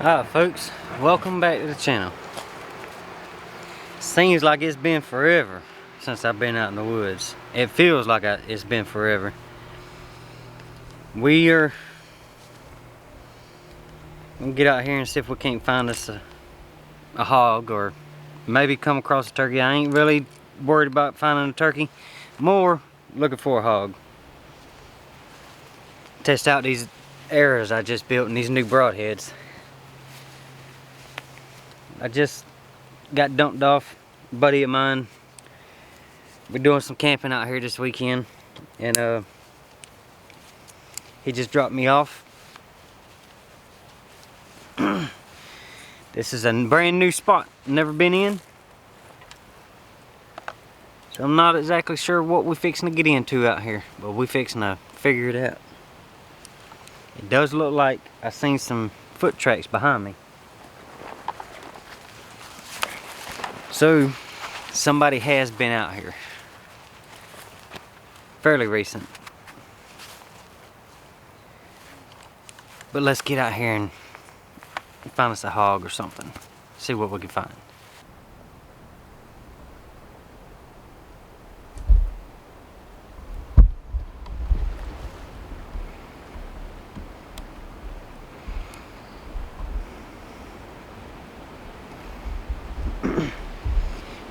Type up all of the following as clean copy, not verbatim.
Alright folks, welcome back to the channel. Seems like it's been forever since I've been out in the woods. It feels like it's been forever. We're gonna get out here and see if we can't find us a hog, or maybe come across a turkey. I ain't really worried about finding a turkey, more looking for a hog. Test out these arrows I just built and these new broadheads. I just got dumped off. A buddy of mine, we're doing some camping out here this weekend, and he just dropped me off. This is a brand new spot, never been in, so I'm not exactly sure what we're fixing to get into out here, but we're fixing to figure it out. It does look like I seen some foot tracks behind me. So, somebody has been out here. Fairly recent. But let's get out here and find us a hog or something. See what we can find.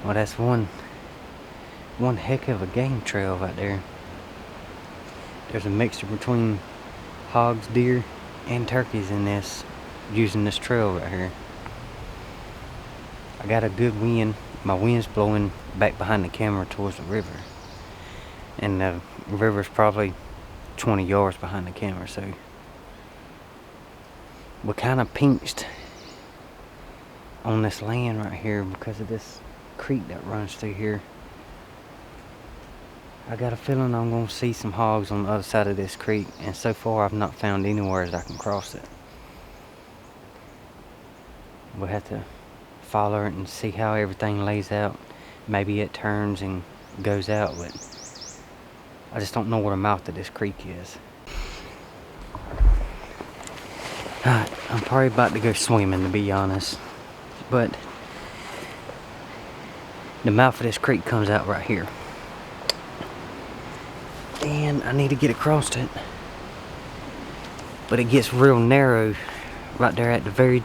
Well, that's one heck of a game trail right there. There's a mixture between hogs, deer, and turkeys in this, using this trail right here. I got a good wind. My wind's blowing back behind the camera towards the river, and the river's probably 20 yards behind the camera, so we're kind of pinched on this land right here because of this creek that runs through here. I got a feeling I'm gonna see some hogs on the other side of this creek, and so far I've not found anywhere that I can cross it. We'll have to follow it and see how everything lays out. Maybe it turns and goes out, but I just don't know where the mouth of this creek is. Alright, I'm probably about to go swimming, to be honest, but the mouth of this creek comes out right here, and I need to get across it, but it gets real narrow right there at the very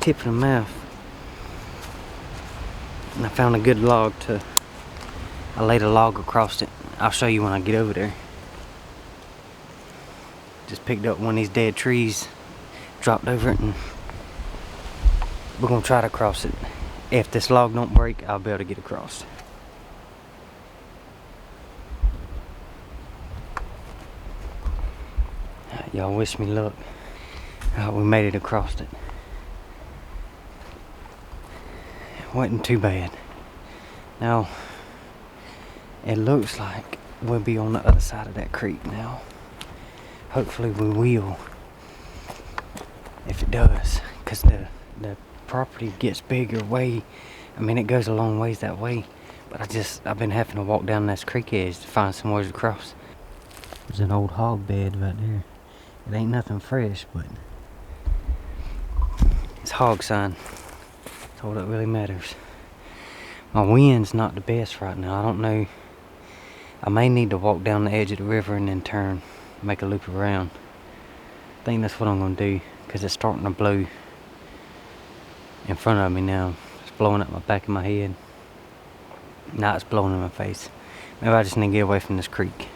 tip of the mouth. And I found a good log I laid a log across it. I'll show you when I get over there. Just picked up one of these dead trees, dropped over it, and we're gonna try to cross it. If this log don't break, I'll be able to get across. Y'all wish me luck. We made it across it. It wasn't too bad. Now, it looks like we'll be on the other side of that creek now. Hopefully we will. If it does, because the property gets bigger it goes a long ways that way, but I've been having to walk down this creek edge to find somewhere to cross. There's an old hog bed right there. It ain't nothing fresh, but it's hog sign. That's all that really matters. My wind's not the best right now. I don't know. I may need to walk down the edge of the river and then turn, make a loop around. I think that's what I'm gonna do, because it's starting to blow in front of me now. It's blowing up my back of my head. Now it's blowing in my face. Maybe I just need to get away from this creek.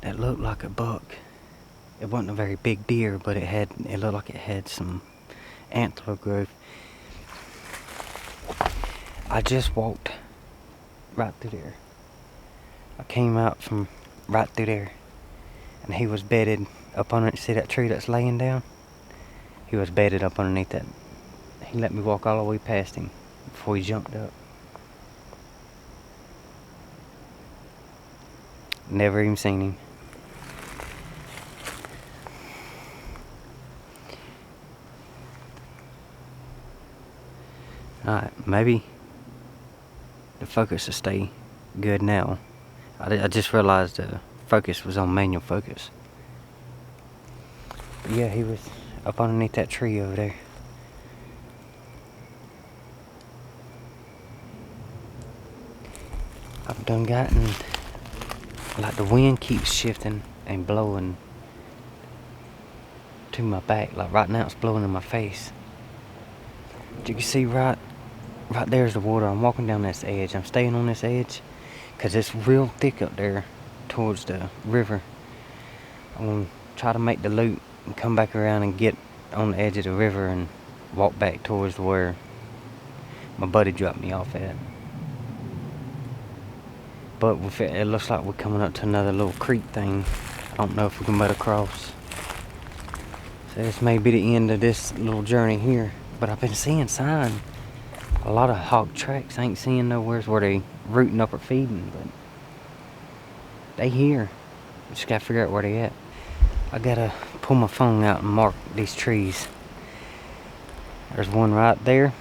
That looked like a buck. It wasn't a very big deer, but it looked like it had some antler growth. I just walked right through there. I came out from right through there, and he was bedded up underneath. See that tree that's laying down? He was bedded up underneath that. He let me walk all the way past him before he jumped up. Never even seen him. Alright, maybe the focus will stay good now. I just realized the focus was on manual focus. But yeah, he was up underneath that tree over there. I've done gotten, like, the wind keeps shifting and blowing to my back. Like right now it's blowing in my face. But you can see right there's the water. I'm walking down this edge. I'm staying on this edge because it's real thick up there towards the river. I'm going to try to make the loop and come back around and get on the edge of the river and walk back towards where my buddy dropped me off at. But with it looks like we're coming up to another little creek thing. I don't know if we can get across. So this may be the end of this little journey here. But I've been seeing sign. A lot of hog tracks. I ain't seeing nowhere where they rooting up or feeding, but they here. Just gotta figure out where they at. I gotta pull my phone out and mark these trees. There's one right there.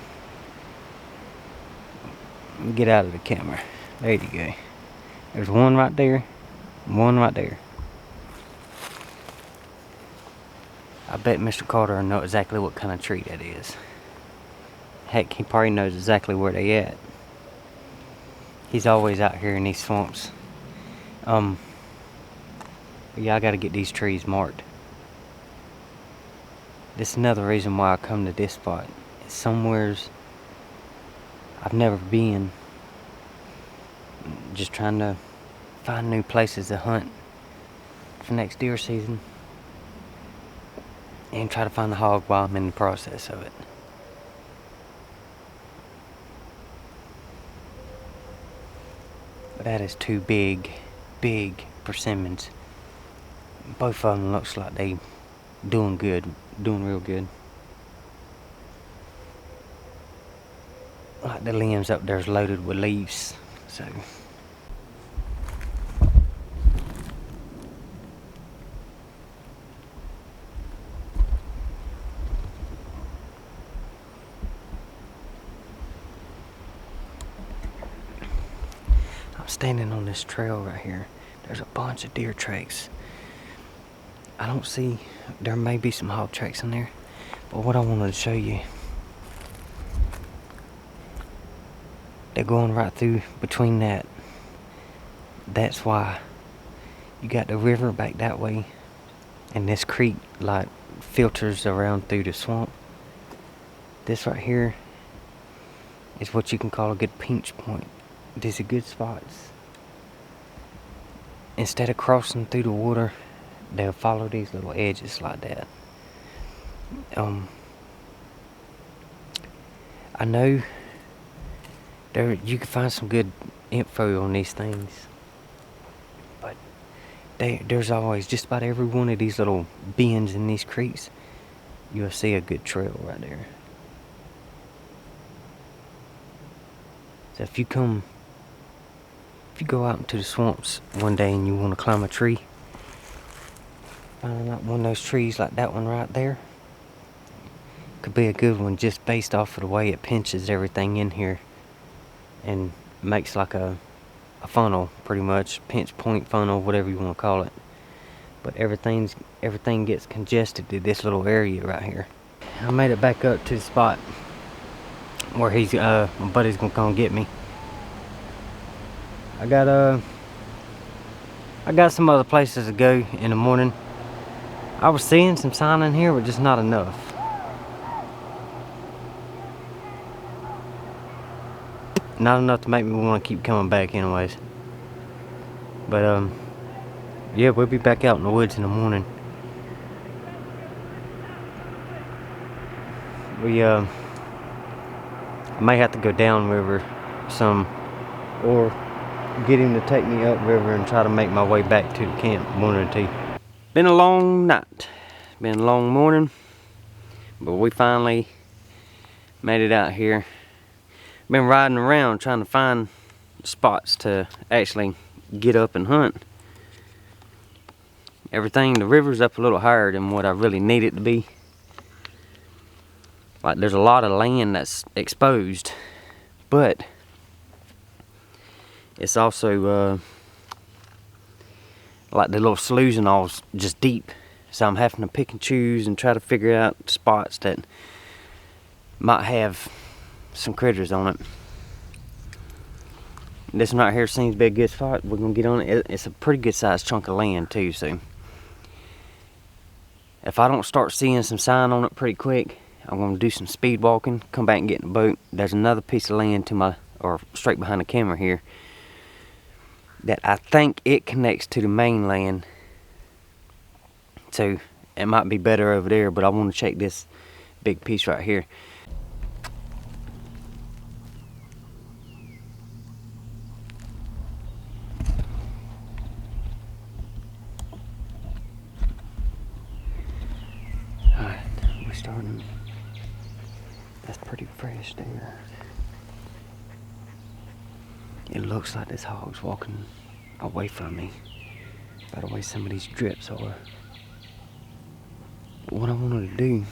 Get out of the camera. There you go. There's one right there. One right there. I bet Mr. Carter will know exactly what kind of tree that is. Heck, he probably knows exactly where they at. He's always out here in these swamps. Yeah, I gotta get these trees marked. This is another reason why I come to this spot. It's somewheres I've never been. Just trying to find new places to hunt for next deer season. And try to find the hog while I'm in the process of it. But that is two big persimmons. Both of them looks like they doing good, doing real good. Like the limbs up there's loaded with leaves, so. I'm standing on this trail right here. There's a bunch of deer tracks. I don't see, there may be some hog tracks in there, but what I wanted to show you, they're going right through between that. That's why you got the river back that way, and this creek like filters around through the swamp. This right here is what you can call a good pinch point. These are good spots. Instead of crossing through the water, they'll follow these little edges like that. I know you can find some good info on these things, but there's always, just about every one of these little bends in these creeks, you'll see a good trail right there. So if you go out into the swamps one day and you want to climb a tree, find like one of those trees like that one right there, could be a good one just based off of the way it pinches everything in here and makes like a funnel, pretty much, pinch point funnel, whatever you want to call it. But everything gets congested to this little area right here. I made it back up to the spot where my buddy's gonna come get me. I got some other places to go in the morning. I was seeing some sign in here, but just not enough. Not enough to make me want to keep coming back anyways. But yeah, we'll be back out in the woods in the morning. I may have to go down river some, or get him to take me up river and try to make my way back to the camp, one of the two. Been a long night, been a long morning, but we finally made it out here. Been riding around trying to find spots to actually get up and hunt. everything. The river's up a little higher than what I really need it to be. Like, there's a lot of land that's exposed, but it's also like the little sloughs and all's just deep. So I'm having to pick and choose and try to figure out spots that might have some critters on it. This one right here seems to be a good spot. We're gonna get on it. It's a pretty good sized chunk of land too, so if I don't start seeing some sign on it pretty quick, I'm gonna do some speed walking, come back and get in the boat. There's another piece of land to my, or straight behind the camera here, that I think it connects to the mainland. So it might be better over there, but I want to check this big piece right here. Alright, we're starting. That's pretty fresh there. It looks like this hog's walking away from me by the way some of these drips are. But what I wanted to do,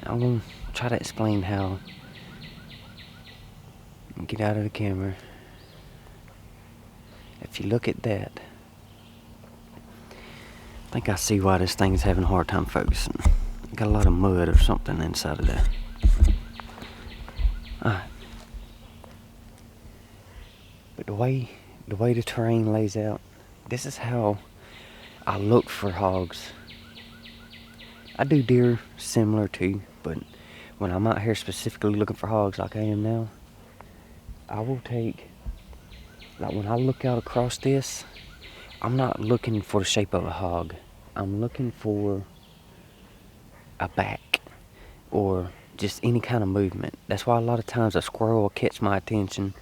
I'm going to try to explain how. Get out of the camera. If you look at that, I think I see why this thing's having a hard time focusing. Got a lot of mud or something inside of there. Alright. But the way the terrain lays out, this is how I look for hogs. I do deer similar too, but when I'm out here specifically looking for hogs like I am now, I will take, like when I look out across this, I'm not looking for the shape of a hog. I'm looking for a back or just any kind of movement. That's why a lot of times a squirrel will catch my attention,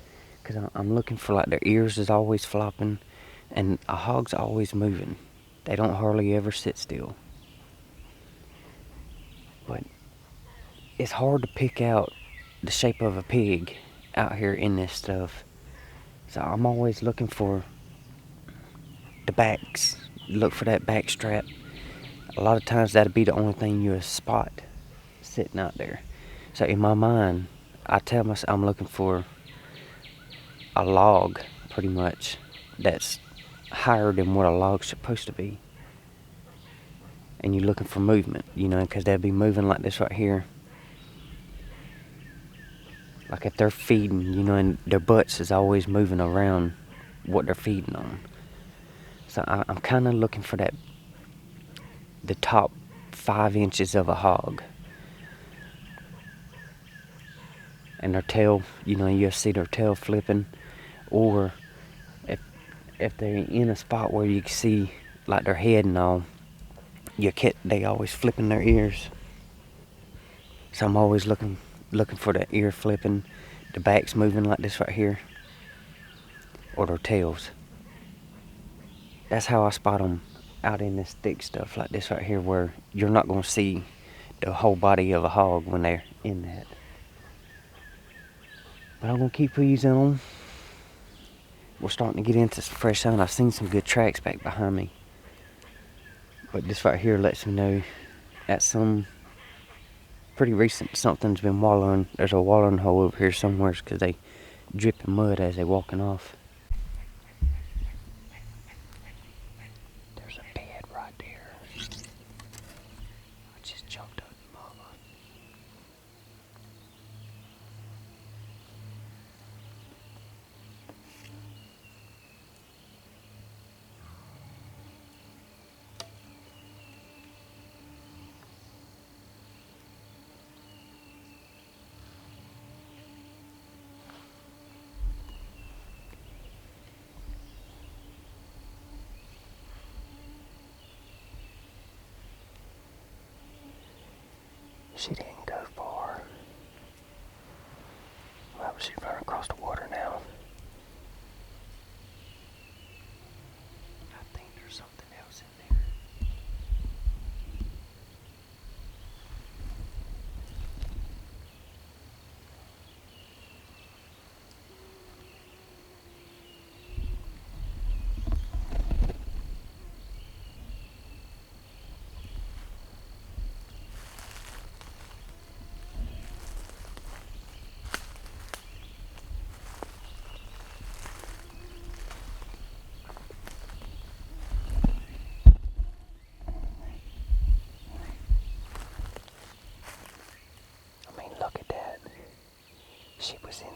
because I'm looking for, like, their ears is always flopping and a hog's always moving. They don't hardly ever sit still. But it's hard to pick out the shape of a pig out here in this stuff. So I'm always looking for the backs. Look for that back strap. A lot of times that'll be the only thing you'll spot sitting out there. So in my mind, I tell myself I'm looking for a log, pretty much, that's higher than what a log's supposed to be. And you're looking for movement, you know, because they'll be moving like this right here. Like if they're feeding, you know, and their butts is always moving around what they're feeding on. So I'm kind of looking for that, the top 5 inches of a hog. And their tail, you know, you'll see their tail flipping. Or if they're in a spot where you can see like their head and all, they always flipping their ears. So I'm always looking for that ear flipping, the backs moving like this right here, or their tails. That's how I spot them out in this thick stuff like this right here, where you're not going to see the whole body of a hog when they're in that. But I'm going to keep these on. We're starting to get into some fresh sun. I've seen some good tracks back behind me. But this right here lets me know at some pretty recent something's been wallowing. There's a wallowing hole over here somewhere because they dripping mud as they walking off. There's a bed right there. I just jumped up, mama. She didn't go far. Well, she's running across the water now. I think there's something else in there.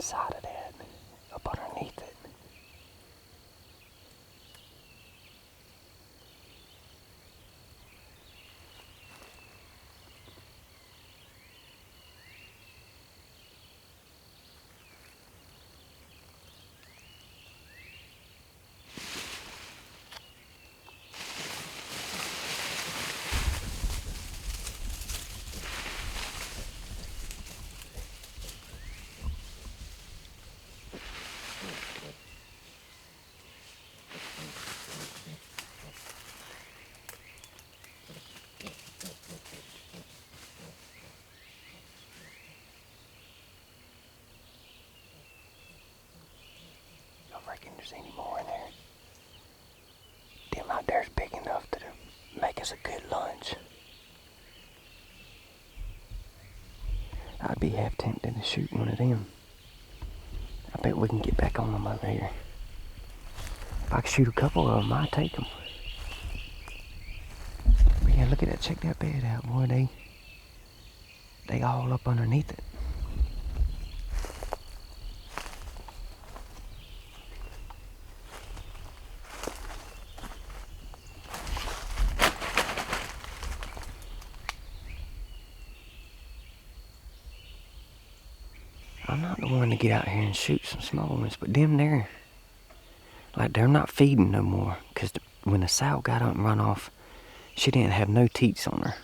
inside of that, up underneath it. I reckon there's any more in there. Them out there's big enough to make us a good lunch. I'd be half tempted to shoot one of them. I bet we can get back on them over here. If I could shoot a couple of them, I'd take them. But yeah, look at that. Check that bed out, boy. They all up underneath it. I'm not the one to get out here and shoot some small ones, but them there, like, they're not feeding no more. Because when the sow got up and run off, she didn't have no teats on her.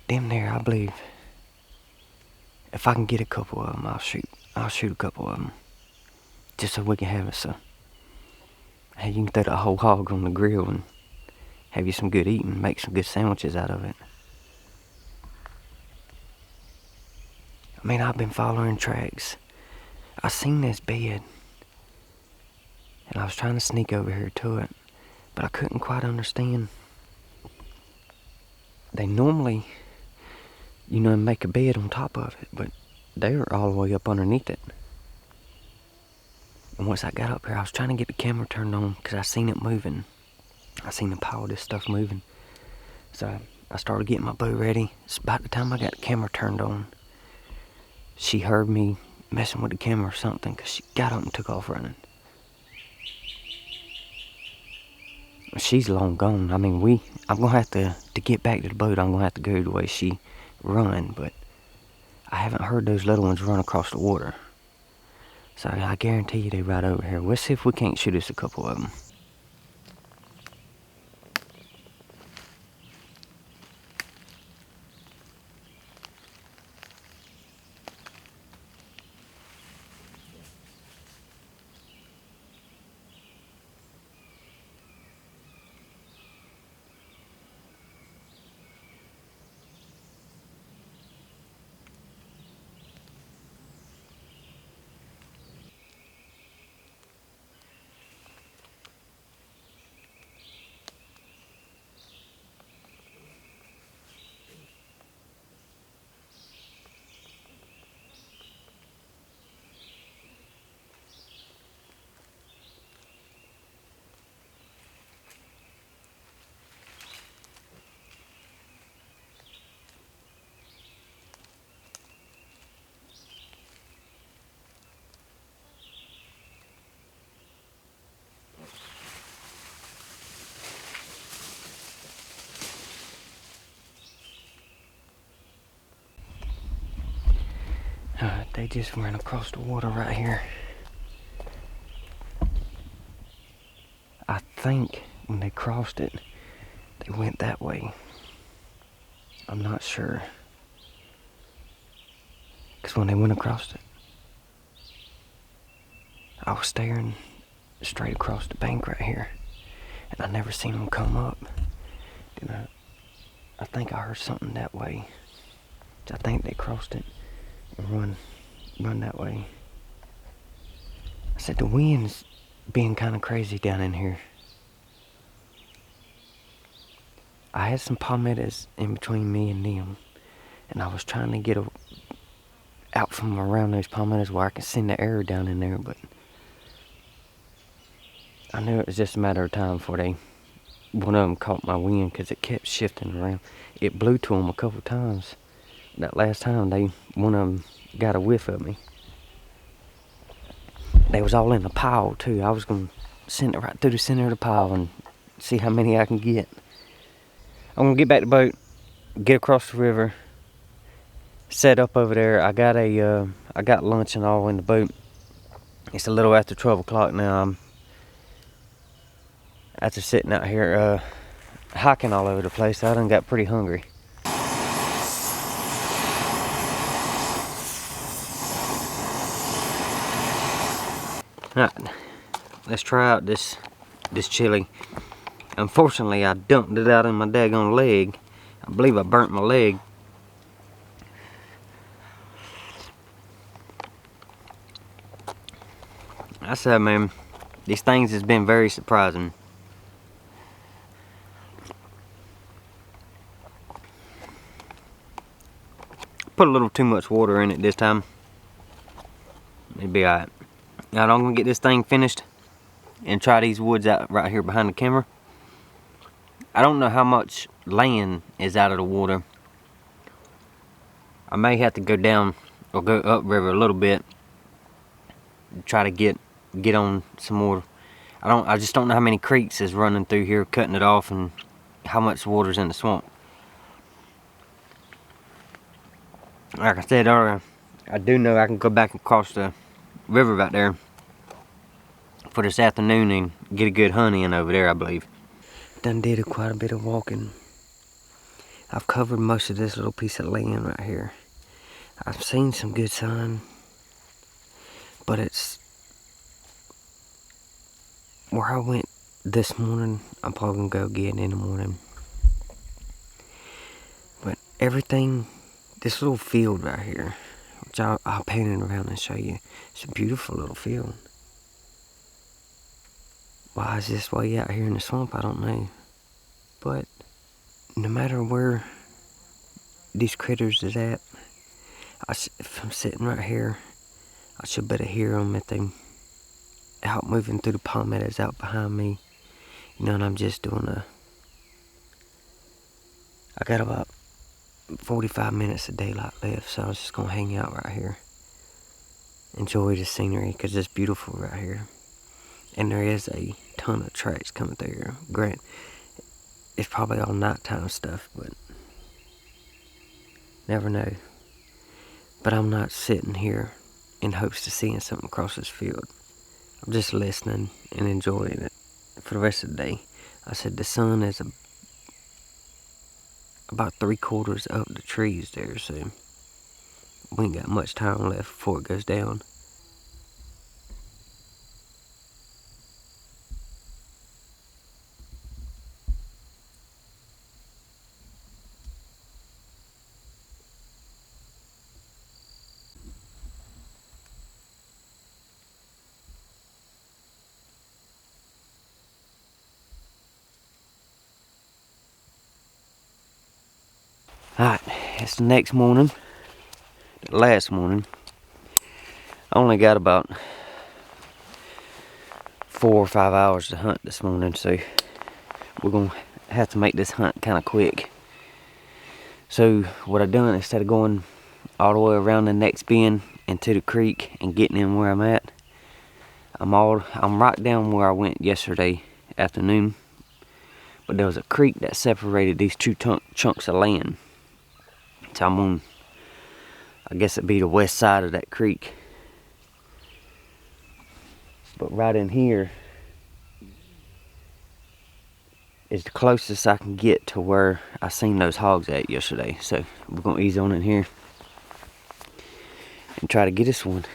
Them there, I believe, if I can get a couple of them, I'll shoot a couple of them. Just so we can have us hey, you can throw the whole hog on the grill and have you some good eating, make some good sandwiches out of it. I mean, I've been following tracks. I seen this bed, and I was trying to sneak over here to it, but I couldn't quite understand. They normally, make a bed on top of it, but they were all the way up underneath it. And once I got up here, I was trying to get the camera turned on because I seen it moving. I seen the pile of this stuff moving. So I started getting my bow ready. It's about the time I got the camera turned on. She heard me messing with the camera or something because she got up and took off running. She's long gone. I mean, I'm going to have to get back to the boat, I'm going to have to go the way she run, but I haven't heard those little ones run across the water. So I guarantee you they're right over here. Let's see if we can't shoot us a couple of them. They just ran across the water right here. I think when they crossed it, they went that way. I'm not sure. Because when they went across it, I was staring straight across the bank right here. And I never seen them come up. I think I heard something that way. I think they crossed it and run that way. I said the wind's being kind of crazy down in here. I had some palmettos in between me and them, and I was trying to get out from around those palmettos where I could send the air down in there, but I knew it was just a matter of time before one of them caught my wind because it kept shifting around. It blew to them a couple times. That last time, one of them got a whiff of me. they was all in a pile too. I was gonna send it right through the center of the pile and see how many I can get. I'm gonna get back to the boat, get across the river, set up over there. I got lunch and all in the boat. It's a little after 12 o'clock now. I'm after sitting out here hiking all over the place. I done got pretty hungry. Alright, let's try out this chili. Unfortunately, I dumped it out in my daggone leg. I believe I burnt my leg. I said, man, these things has been very surprising. Put a little too much water in it this time. It'll be alright. Now I'm gonna get this thing finished and try these woods out right here behind the camera. I don't know how much land is out of the water. I may have to go down or go upriver a little bit. Try to get on some more. I just don't know how many creeks is running through here, cutting it off, and how much water's in the swamp. Like I said earlier, I do know I can go back across the river back there for this afternoon and get a good hunt in over there, I believe. Done did quite a bit of walking. I've covered most of this little piece of land right here. I've seen some good sign, but it's where I went this morning. I'm probably gonna go get in the morning. But everything, this little field right here, which I'll pan it around and show you. It's a beautiful little field. Why is this way out here in the swamp? I don't know. But no matter where these critters is at, if I'm sitting right here, I should better hear them if they out moving through the palmettos out behind me. You know, and I'm just doing I got about 45 minutes of daylight left, so I was just gonna hang out right here. Enjoy the scenery, because it's beautiful right here. And there is a ton of tracks coming through here. Grant, it's probably all nighttime stuff, but never know. But I'm not sitting here in hopes of seeing something across this field. I'm just listening and enjoying it for the rest of the day. I said the sun is about 3/4 up the trees there, so we ain't got much time left before it goes down. Alright, it's the next morning, the last morning. I only got about 4 or 5 hours to hunt this morning, so we're gonna have to make this hunt kind of quick. So what I done, instead of going all the way around the next bend into the creek and getting in where I'm at, I'm right down where I went yesterday afternoon, but there was a creek that separated these two chunks of land. So I'm on, I guess it'd be the west side of that creek. But right in here is the closest I can get to where I seen those hogs at yesterday. So we're gonna ease on in here and try to get this one.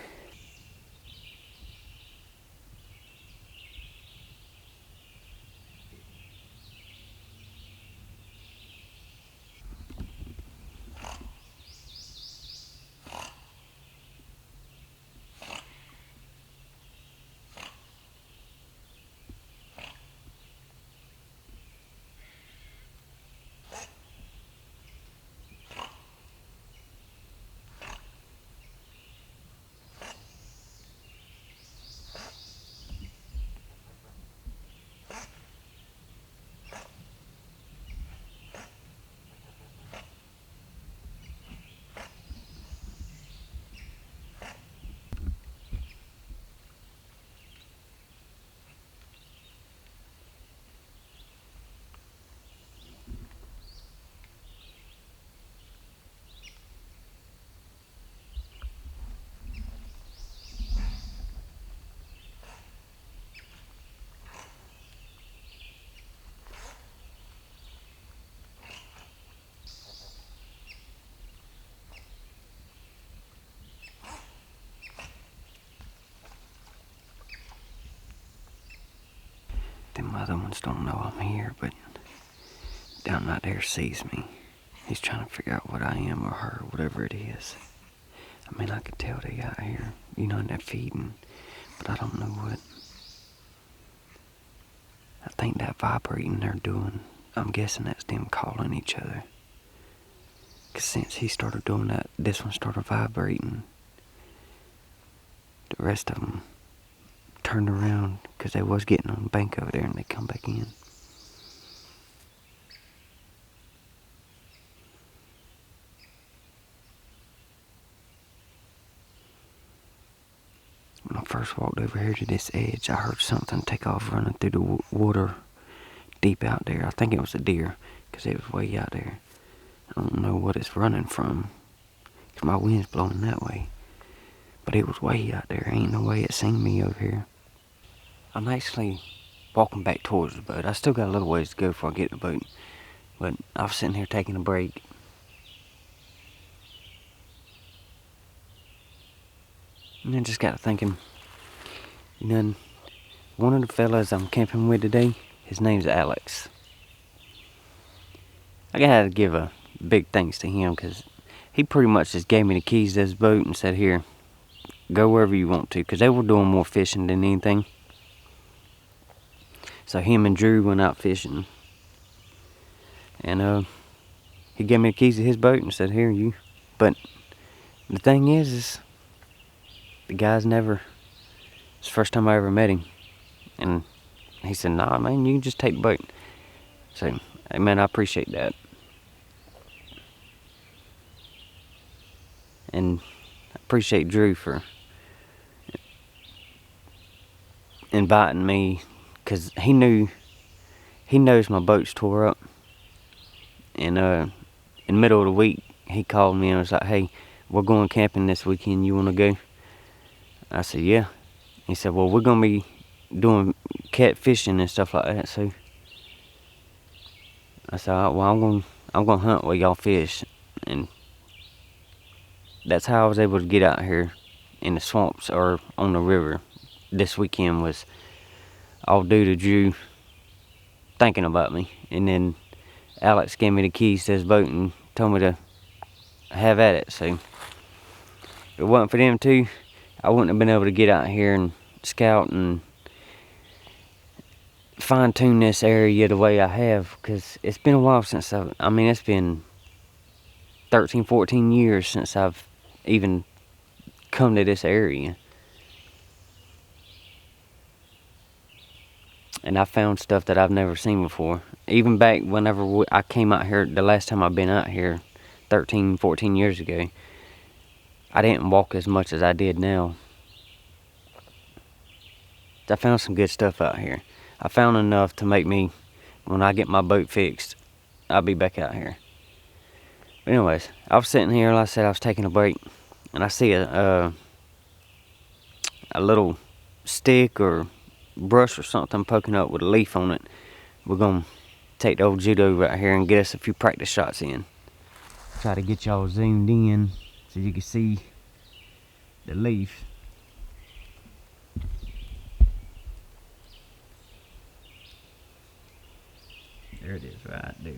them other ones don't know I'm here, but down right there sees me. He's trying to figure out what I am or her, whatever it is. I mean, I could tell they out here, you know, and they're feeding, but I don't know what. I think that vibrating they're doing, I'm guessing that's them calling each other. Because since he started doing that, this one started vibrating. The rest of them turned around because they was getting on the bank over there and they come back in. When I first walked over here to this edge, I heard something take off running through the water deep out there. I think it was a deer because it was way out there. I don't know what it's running from because my wind's blowing that way. But it was way out there. Ain't no way it seen me over here. I'm actually walking back towards the boat. I still got a little ways to go before I get to the boat. But I was sitting here taking a break. And I just got to thinking, you know, one of the fellas I'm camping with today, his name's Alex. I gotta give a big thanks to him because he pretty much just gave me the keys to his boat and said, here, go wherever you want to, because they were doing more fishing than anything. So him and Drew went out fishing. And he gave me the keys to his boat and said, here, you. But the thing is the guy's never, it's the first time I ever met him. And he said, nah, man, you can just take the boat. So, hey, man, I appreciate that. And I appreciate Drew for inviting me, because he knows my boat's tore up. And in the middle of the week, he called me and was like, hey, we're going camping this weekend, you want to go? I said, yeah. He said, well, we're going to be doing catfishing and stuff like that, so I said, well, I'm gonna hunt while y'all fish. And that's how I was able to get out here in the swamps or on the river this weekend, was all due to Drew thinking about me. And then Alex gave me the keys to his boat and told me to have at it. So if it wasn't for them two, I wouldn't have been able to get out here and scout and fine-tune this area the way I have, because it's been a while since I mean, it's been 13, 14 years since I've even come to this area. And I found stuff that I've never seen before. Even back whenever I came out here, the last time I've been out here, 13, 14 years ago, I didn't walk as much as I did now. I found some good stuff out here. I found enough to make me, when I get my boat fixed, I'll be back out here. But anyways, I was sitting here, like I said, I was taking a break, and I see a little stick or brush or something poking up with a leaf on it. We're gonna take the old judo right here and get us a few practice shots in. Try to get y'all zoomed in so you can see the leaf. There it is, right there.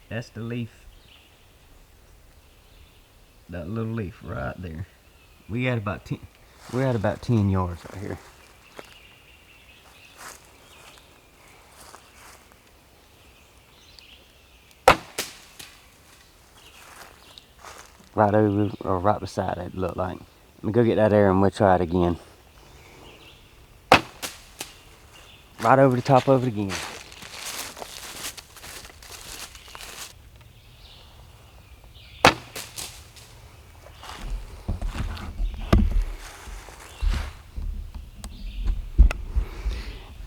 That's the leaf. That little leaf right there. We're at about 10 yards right here. Right over, or right beside it, look like. Let me go get that air and we'll try it again. Right over the top of it again.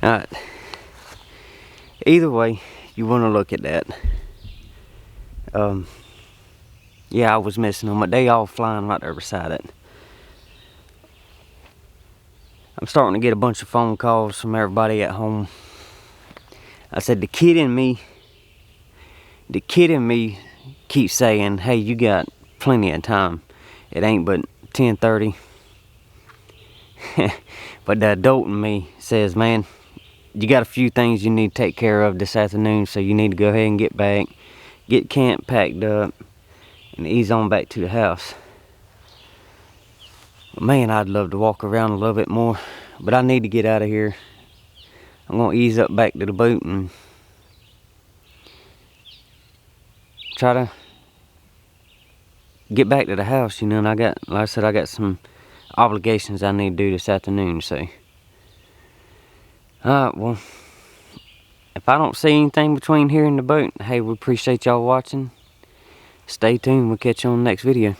Alright. Either way, you want to look at that. Yeah, I was missing them, but they all flying right there beside it. I'm starting to get a bunch of phone calls from everybody at home. I said the kid in me keeps saying, hey, you got plenty of time. it ain't but 10:30. But the adult in me says, man, you got a few things you need to take care of this afternoon, so you need to go ahead and get back, get camp packed up, and ease on back to the house. But man, I'd love to walk around a little bit more, but I need to get out of here. I'm gonna ease up back to the boat and try to get back to the house, you know. And I got, like I said, I got some obligations I need to do this afternoon, so. Alright, well, if I don't see anything between here and the boat, hey, we appreciate y'all watching. Stay tuned, we'll catch you on the next video.